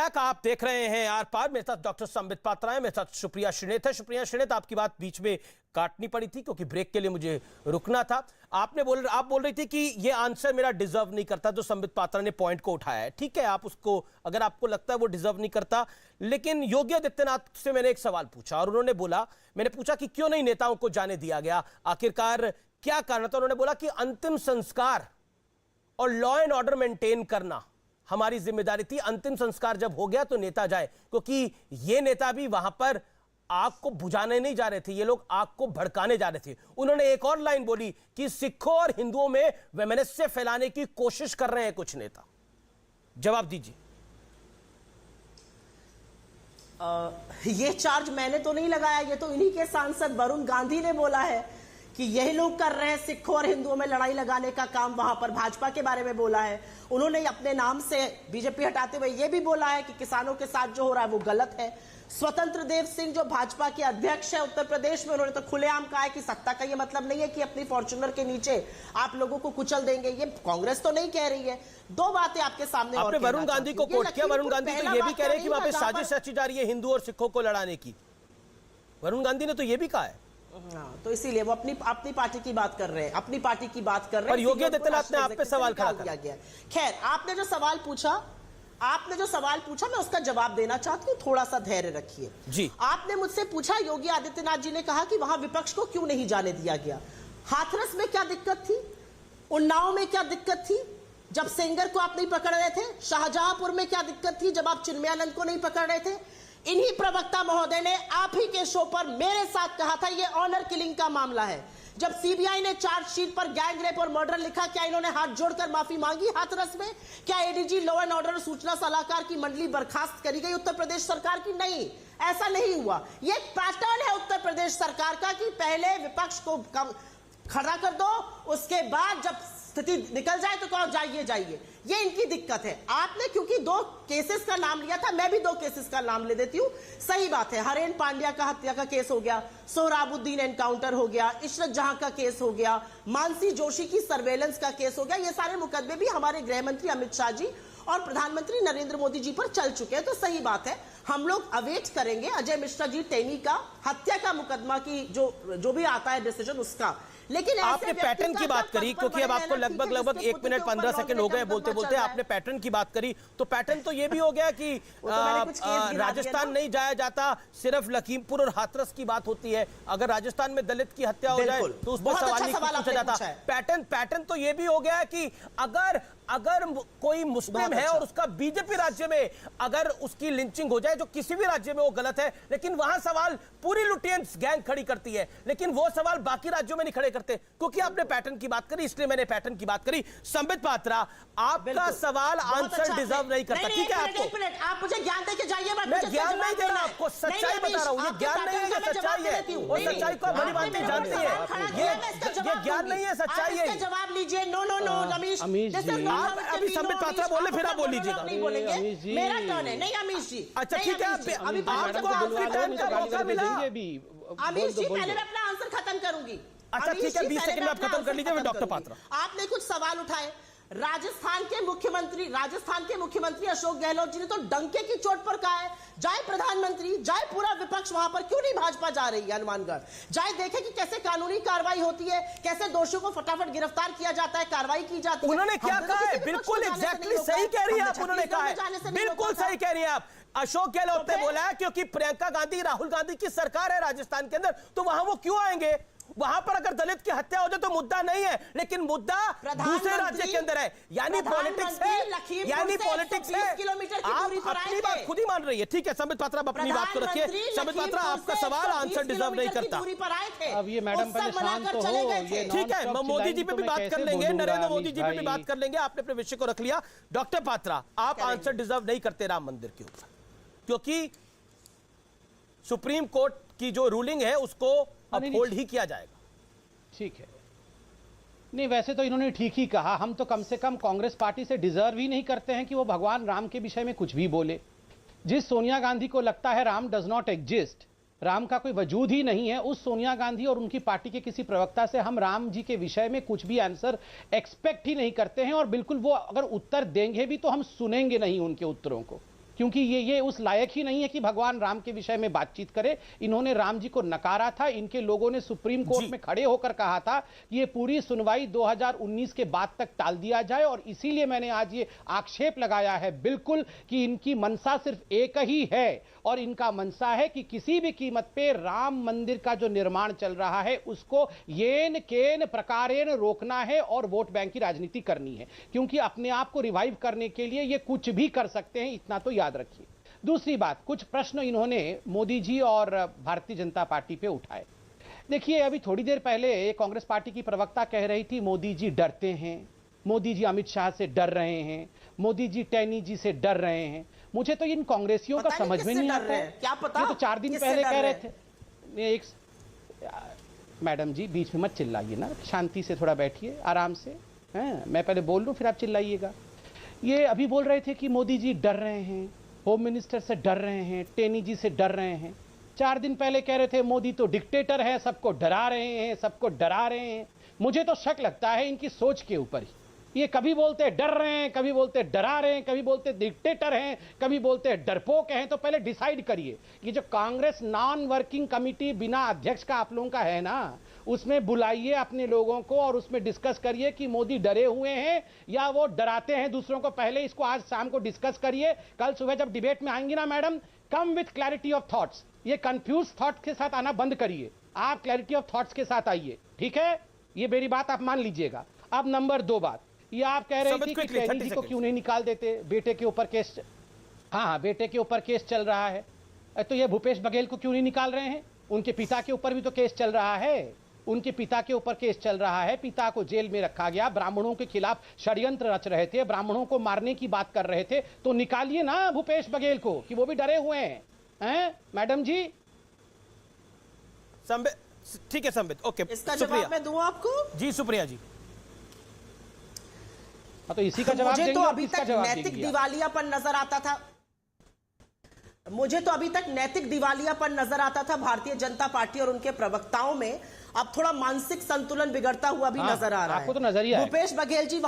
Back. आप देख रहे हैं आर पार। मेरे साथ डॉक्टर संबित पात्रा है, मेरे साथ सुप्रिया श्रीनेत है। सुप्रिया श्रीनेत, आपकी बात बीच में काटनी पड़ी थी क्योंकि ब्रेक के लिए मुझे रुकना था। आप बोल रही थी कि ये आंसर मेरा डिजर्व नहीं करता, जो संबित पात्रा ने पॉइंट को उठाया है। ठीक है, आप उसको, अगर आपको लगता है वो डिजर्व नहीं करता, लेकिन योगी आदित्यनाथ से मैंने एक सवाल पूछा और उन्होंने बोला, मैंने पूछा कि क्यों नहीं नेताओं को जाने दिया गया, आखिरकार क्या कारण था। उन्होंने बोला कि अंतिम संस्कार और लॉ एंड ऑर्डर मेंटेन करना हमारी जिम्मेदारी थी। अंतिम संस्कार जब हो गया तो नेता जाए, क्योंकि ये नेता भी वहां पर आग को बुझाने नहीं जा रहे थे, ये लोग आग को भड़काने जा रहे थे। उन्होंने एक और लाइन बोली कि सिखों और हिंदुओं में वैमनस्य फैलाने की कोशिश कर रहे हैं कुछ नेता। जवाब दीजिए। ये चार्ज मैंने तो नहीं लगाया, ये तो इन्हीं के सांसद वरुण गांधी ने बोला है कि यही लोग कर रहे हैं सिखों और हिंदुओं में लड़ाई लगाने का काम। वहां पर भाजपा के बारे में बोला है उन्होंने, अपने नाम से बीजेपी हटाते हुए यह भी बोला है कि किसानों के साथ जो हो रहा है वो गलत है। स्वतंत्र देव सिंह जो भाजपा के अध्यक्ष है उत्तर प्रदेश में, उन्होंने तो खुलेआम कहा है कि सत्ता का ये मतलब नहीं है कि अपनी फॉर्च्यूनर के नीचे आप लोगों को कुचल देंगे। ये कांग्रेस तो नहीं कह रही है। दो बातें आपके सामने आपने वरुण गांधी को कोट किया। वरुण गांधी तो ये भी कह रहे हैं कि वहां पे साजिश रची जा रही है हिंदू और सिखों को लड़ाने की। वरुण गांधी ने तो ये भी कहा है। हाँ, तो इसीलिए वो अपनी पार्टी की बात कर रहे हैं, अपनी पार्टी की बात कर रहे हैं। और योगी आदित्यनाथ ने आप पे सवाल खड़ा किया। खैर, आपने जो सवाल पूछा मैं उसका जवाब देना चाहती हूँ, थोड़ा सा धैर्य रखिए जी। आपने मुझसे पूछा योगी आदित्यनाथ जी ने कहा कि वहां विपक्ष को क्यों नहीं जाने दिया गया। हाथरस में क्या दिक्कत थी, उन्नाव में क्या दिक्कत थी जब सेंगर को आप नहीं पकड़ रहे थे, शाहजहांपुर में क्या दिक्कत थी जब आप चिन्मयानंद को नहीं पकड़ रहे थे। इन्हीं प्रवक्ता महोदय ने आप ही के शो पर मेरे साथ कहा था ये ऑनर किलिंग का मामला है। जब सीबीआई ने चार्जशीट पर गैंग रेप और मर्डर लिखा, क्या इन्होंने हाथ जोड़कर माफी मांगी हाथरस में? क्या एडीजी लॉ एंड ऑर्डर सूचना सलाहकार की मंडली बर्खास्त करी गई उत्तर प्रदेश सरकार की? नहीं, ऐसा नहीं हुआ। ये एक पैटर्न है उत्तर प्रदेश सरकार का कि पहले विपक्ष को खड़ा कर दो, उसके बाद जब स्थिति निकल जाए तो कहो जाइए। ये इनकी दिक्कत है। आपने क्योंकि दो केसेस का नाम लिया था, मैं भी दो केसेस का नाम ले देती हूं। सही बात है, हरेन पांड्या का हत्या का केस हो गया, सोहराबुद्दीन एनकाउंटर हो गया, इशरत जहां का केस हो गया, मानसी जोशी की सर्वेलेंस का केस हो गया। ये सारे मुकदमे भी हमारे गृह मंत्री अमित शाह जी और प्रधानमंत्री नरेंद्र मोदी जी पर चल चुके हैं। तो सही बात है, हम लोग अवेट करेंगे अजय मिश्रा जी टेनी का हत्या का मुकदमा की जो भी आता है डिसीजन उसका। लेकिन आपने पैटर्न की बात करी, क्योंकि अब आपको लगभग 1 मिनट 15 सेकंड हो गए बोलते बोलते। आपने पैटर्न की बात करी, तो पैटर्न तो ये भी हो गया कि राजस्थान नहीं जाया जाता, सिर्फ लखीमपुर और हाथरस की बात होती है। अगर राजस्थान में दलित की हत्या हो जाए तो उस पर सवाल नहीं पूछा जाता। पैटर्न तो ये भी हो गया कि अगर कोई मुस्लिम है और उसका बीजेपी राज्य में अगर उसकी लिंचिंग हो जाए, जो किसी भी राज्य में वो गलत है, लेकिन वहां सवाल पूरी लुटियंस गैंग खड़ी करती है, लेकिन वो सवाल बाकी राज्यों में नहीं खड़े करते। क्योंकि आपने पैटर्न की बात करी, इसलिए मैंने पैटर्न की बात करी। संबित पात्रा, आपका सवाल आंसर डिजर्व नहीं करता। ठीक है, आप मुझे ज्ञान देके जाइए। मैं ज्ञान नहीं दे रहा आपको, सच्चाई बता रहा हूँ। ये ज्ञान नहीं है, ये सच्चाई है। और सच्चाई को बड़ी बात नहीं जानती है। ये ज्ञान नहीं है, सच्चाई है। जवाब लीजिए। नो रमेश, आप अभी संबित पात्रा बोले, फिर आप बोल लीजिएगा। नहीं बोलेंगे, मेरा टर्न है। नहीं अमीश जी, अच्छा ठीक है, आपको आपकी टर्न का मौका मिला। अमीश जी, पहले मैं अपना आंसर खत्म करूंगी। अच्छा ठीक है, 20 सेकंड में आप खत्म कर लीजिए। डॉक्टर पात्रा, आपने कुछ सवाल उठाए। राजस्थान के मुख्यमंत्री अशोक गहलोत जी ने तो डंके की चोट पर कहा है, जाए प्रधानमंत्री, जाए पूरा विपक्ष वहां पर, क्यों नहीं भाजपा जा रही है हनुमानगढ़? जाए देखे कि कैसे कानूनी कार्रवाई होती है, कैसे दोषियों को फटाफट गिरफ्तार किया जाता है, कार्रवाई की जाती है। उन्होंने क्या कहा है? बिल्कुल एग्जैक्टली सही कह रही है आप। उन्होंने कहा है, बिल्कुल सही कह रही है आप। अशोक गहलोत ने बोला है क्योंकि प्रियंका गांधी, राहुल गांधी की सरकार है राजस्थान के अंदर, तो वहां वो क्यों आएंगे? वहां पर अगर दलित की हत्या हो जाए तो मुद्दा नहीं है, लेकिन मुद्दा दूसरे राज्य के अंदर है। यानी पॉलिटिक्स है। आप अपनी बात खुद ही मान रही है। ठीक है संबित पात्रा, अपनी बात को रखिए। संबित पात्रा, आपका सवाल आंसर डिजर्व नहीं करता। अब ये मैडम पहले शांत तो हो। ठीक है, मोदी जी पे भी बात कर लेंगे, नरेंद्र मोदी जी पे भी बात कर लेंगे। आपने अपने विषय को रख लिया। डॉक्टर पात्रा, आप आंसर डिजर्व नहीं करते राम मंदिर के ऊपर, क्योंकि सुप्रीम कोर्ट की जो रूलिंग है उसको अपहोल्ड ही किया जाएगा। ठीक है, नहीं वैसे तो इन्होंने ठीक ही कहा। हम तो कम से कम कांग्रेस पार्टी से डिजर्व ही नहीं करते हैं कि वो भगवान राम के विषय में कुछ भी बोले। जिस सोनिया गांधी को लगता है Ram does not exist, Ram का कोई वजूद ही नहीं है, उस सोनिया गांधी और उनकी पार्टी के किसी प्रवक्ता से हम राम जी के विषय में कुछ भी आंसर एक्सपेक्ट ही नहीं करते हैं। और बिल्कुल वो अगर उत्तर देंगे भी तो हम सुनेंगे नहीं उनके उत्तरों को। क्योंकि ये उस लायक ही नहीं है कि भगवान राम के विषय में बातचीत करे। इन्होंने राम जी को नकारा था। इनके लोगों ने सुप्रीम कोर्ट में खड़े होकर कहा था कि ये पूरी सुनवाई 2019 के बाद तक टाल दिया जाए, और इसीलिए मैंने आज ये आक्षेप लगाया है बिल्कुल कि इनकी मनसा सिर्फ एक ही है, और इनका मनसा है कि किसी भी कीमत पे राम मंदिर का जो निर्माण चल रहा है उसको येन केन प्रकारेण रोकना है और वोट बैंक की राजनीति करनी है, क्योंकि अपने आप को रिवाइव करने के लिए ये कुछ भी कर सकते हैं, इतना तो याद रखिए। दूसरी बात, कुछ प्रश्न इन्होंने मोदी जी और भारतीय जनता पार्टी पे उठाए। देखिए, अभी थोड़ी देर पहले कांग्रेस पार्टी की प्रवक्ता कह रही थी मोदी जी डरते हैं, मोदी जी अमित शाह से डर रहे हैं, मोदी जी टैनी जी से डर रहे हैं। मुझे तो इन कांग्रेसियों का समझ में नहीं आता है। क्या पता, ये तो 4 दिन पहले कह रहे थे। मैडम जी बीच में मत चिल्लाइए ना, शांति से थोड़ा बैठिए, आराम से। मैं पहले बोल लूं फिर आप चिल्लाइएगा। ये अभी बोल रहे थे कि मोदी जी डर रहे हैं, होम मिनिस्टर से डर रहे हैं, टेनी जी से डर रहे हैं। 4 दिन पहले कह रहे थे मोदी तो डिक्टेटर है, सबको डरा रहे हैं, सबको डरा रहे हैं। मुझे तो शक लगता है इनकी सोच के ऊपर ही। ये कभी बोलते डर रहे हैं, कभी बोलते डरा रहे हैं, कभी बोलते डिक्टेटर हैं, कभी बोलते डरपोक हैं। तो पहले डिसाइड करिए कि जो कांग्रेस नॉन वर्किंग कमिटी बिना अध्यक्ष का आप लोगों का है ना, उसमें बुलाइए अपने लोगों को और उसमें डिस्कस करिए कि मोदी डरे हुए हैं या वो डराते हैं दूसरों को। पहले इसको आज शाम को डिस्कस करिए। कल सुबह जब डिबेट में आएंगी ना madam, come with clarity of thoughts. ये कंफ्यूज थॉट के साथ आना बंद करिए, आप क्लैरिटी ऑफ थॉट्स के साथ आइए, ठीक है? ये मेरी बात आप मान लीजिएगा। अब नंबर 2 बात, ये आप कह रहे थे कि टैनी जी को क्यों नहीं निकाल देते, बेटे के ऊपर केस। हाँ, बेटे के ऊपर केस चल रहा है, तो ये भूपेश बघेल को क्यों नहीं निकाल रहे हैं? उनके पिता के ऊपर भी तो केस चल रहा है, उनके पिता के ऊपर केस चल रहा है। पिता को जेल में रखा गया, ब्राह्मणों के खिलाफ षड्यंत्र रच रहे थे, ब्राह्मणों को मारने की बात कर रहे थे। तो निकालिए ना भूपेश बघेल को, कि वो भी डरे हुए हैं मैडम जी। ठीक है संबित, ओके, इसका जवाब मैं दूं आपको? जी सुप्रिया जी। तो इसी का जवाब मुझे तो देंगे, अभी तक नैतिक दिवालियापन नजर आता था। मुझे तो अभी तक नैतिक दिवालियापन नजर आता था भारतीय जनता पार्टी और उनके प्रवक्ताओं में। अब थोड़ा मानसिक संतुलन बिगड़ता हुआ भी नजर आ रहा है। आपको तो नजर ही आएगा। भूपेश बघेल जी वहां